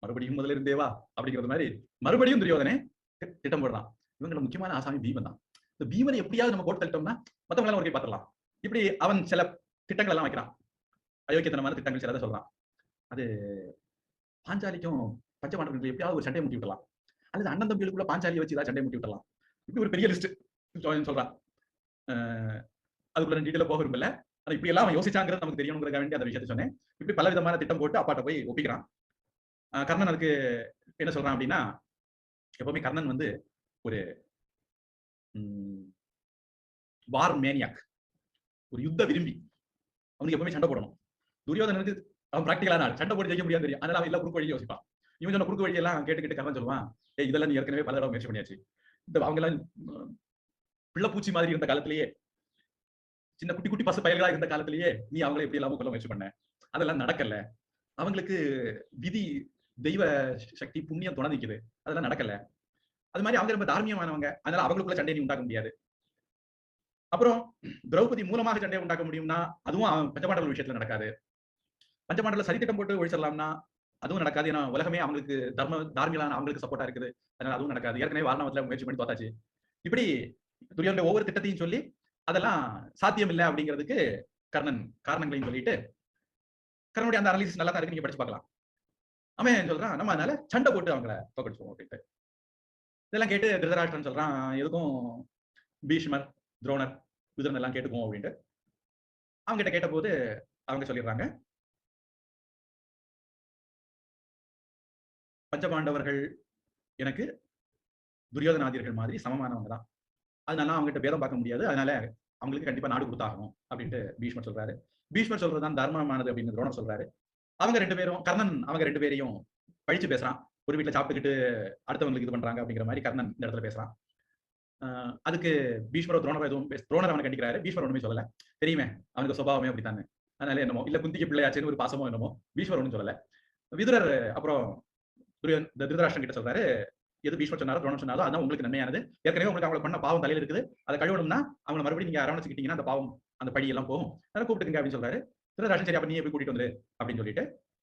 மறுபடியும் முதல்ல இருந்தேவா அப்படிங்கிறது மாதிரி மறுபடியும் துரியோதனே திட்டம் போடுறான். இவங்களோட முக்கியமான ஆசாமி பீமன் தான். இந்த பீமனை எப்படியாவது நம்ம போட்டு தள்ளிட்டோம்னா மத்தவங்க ஒரு கை பார்த்துடலாம். இப்படி அவன் சில திட்டங்கள் எல்லாம் வைக்கிறான். அயோக்கியத்தனமான திட்டங்கள் சிலதை சொல்றான். அது பாஞ்சாலிக்கும் பஞ்சபாண்டவர்களுக்கு எப்படியாவது ஒரு சண்டையை முட்டி விடலாம், அல்லது அண்ணன் தம்பிகளுக்குள்ள பாஞ்சாலியை வச்சு ஏதாவது சண்டையை முட்டி விடலாம். இப்படி ஒரு பெரிய லிஸ்ட் சொல்றான். அதுக்குள்ள டீட்டெயில போக விரும்பல. ஆனா இப்படி எல்லாம் அவன் யோசிச்சாங்கிறது நமக்கு தெரியணுங்கிற வேண்டிய அந்த விஷயத்தை சொன்னேன். இப்படி பல விதமான திட்டம் போட்டு அப்பாட்ட போய் ஒப்பிக்கிறான். கர்ணன் அதுக்கு என்ன சொல்றான் அப்படின்னா, எப்பவுமே கர்ணன் வந்து ஒரு வார் மேனியாக், ஒரு யுத்த விரும்பி. அவனுக்கு எப்பவுமே சண்டை போடணும். துரியோதனனுக்கு அவன் பிராக்டிகலான ஆள், சண்டை போட்டு ஜெயிக்க முடியாது தெரியும். அதனால அவன் எல்லாம் குறுக்கு வழியை யோசிப்பான். இவன் சொன்ன குறுக்கு வழியெல்லாம் கேட்டு கர்ணன் சொல்லுவான், இதெல்லாம் நீ ஏற்கனவே பல தடவை முயற்சி பண்ணியாச்சு. இந்த அவங்க எல்லாம் பிள்ளைப்பூச்சி மாதிரி இருந்த காலத்திலேயே, சின்ன குட்டி குட்டி பசு பயல்களா இருந்த காலத்திலேயே நீ அவங்களை எப்படி எல்லாம் கொள்ள முயற்சி பண்ண, அதெல்லாம் நடக்கல. அவங்களுக்கு விதி, தெய்வ சக்தி, புண்ணியம் துணை நிக்குது, அதெல்லாம் நடக்கல. அது மாதிரி அவங்க ரொம்ப தார்மியமானவங்க, அதனால அவங்களுக்குள்ள சண்டையை நீ உண்டாக்க முடியாது. அப்புறம் திரௌபதி மூலமாக சண்டையை உண்டாக்க முடியும்னா அதுவும் பஞ்சபாண்டவர்கள் விஷயத்துல நடக்காது. பஞ்சபாண்டவர்கள் சதித்திட்டம் போட்டு ஒழிச்சிடலாம்னா அதுவும் நடக்காது. ஏன்னா உலகமே அவங்களுக்கு தார்மீகளான அவங்களுக்கு சப்போர்ட்டா இருக்குது, அதனால அதுவும் நடக்காது. ஏற்கனவே வாரணத்துல முயற்சி பண்ணி தோத்தாச்சு. இப்படி துரியோதன ஒவ்வொரு திட்டத்தையும் சொல்லி அதெல்லாம் சாத்தியம் இல்லை அப்படிங்கிறதுக்கு கர்ணன் காரணங்களையும் சொல்லிட்டு, கர்ணனுடைய அந்த அனாலிசிஸ் நல்லா தான் இருக்கு, நீங்க படிச்சு பார்க்கலாம். அவன் சொல்றான், நம்ம அதனால சண்டை போட்டு அவங்களை தோக்கடிச்சுவோம் அப்படின்ட்டு. இதெல்லாம் கேட்டு திருதராஷ்டிரன் சொல்றான், எதுக்கும் பீஷ்மர், துரோணர், விதுரன் எல்லாம் கேட்டுக்குவோம் அப்படின்ட்டு. அவங்க கிட்ட கேட்ட போது அவங்க சொல்லிடுறாங்க, பஞ்சபாண்டவர்கள் எனக்கு துரியோதனாதியர்கள் மாதிரி சமமானவங்க தான், அதனால அவங்க கிட்ட பேதம் பார்க்க முடியாது, அதனால அவங்களுக்கு கண்டிப்பா நாடு கொடுத்தாகணும் அப்படின்ட்டு பீஷ்மர் சொல்றாரு. பீஷ்மர் சொல்றதுதான் தர்மமானது அப்படின்னு துரோணர் சொல்றாரு. அவங்க ரெண்டு பேரும், கர்ணன் அவங்க ரெண்டு பேரையும் பழிச்சு பேசுறான். ஒரு வீட்டுல சாப்பிட்டுக்கிட்டு அடுத்தவங்களுக்கு இது பண்றாங்க அப்படிங்கிற மாதிரி கர்ணன் இந்த இடத்துல பேசுறான். அதுக்கு பீஷ்மர் துரோணர் எதுவும் துரோணர் அவனை கண்டிக்கிறாரு. பீஷ்மர் ஒண்ணுமே சொல்லல, தெரியுமே அவனுக்கு சுபாவமே அப்படித்தானே, அதனால என்னமோ இல்ல குந்திக்கு பிள்ளையாச்சுன்னு ஒரு பாசமோ என்னமோ, பீஷ்மர் ஒன்றும் சொல்லல. விதுரர் அப்புறம் திருதராஷ்டிரன் கிட்ட சொல்றாரு, எது பீஷ்மர் சொன்னாரோ துரோணர் சொன்னாரோ அதான் உங்களுக்கு நன்மையானது. ஏற்கனவே உங்களுக்கு அவங்களை பண்ண பாவம் தலையில இருக்குது, அதை கழுவணும்னா அவங்களை மறுபடியும் நீங்க அரவணைச்சுக்கிட்டீங்கன்னா அந்த பாவம் அந்த படி எல்லாம் போகும், அதனால கூப்பிட்டுங்க அப்படின்னு சொல்றாரு. திருதராஷ்டிரன் சரி அப்ப நீ எப்படி கூட்டிட்டு வந்துரு அப்படின்னு சொல்லிட்டு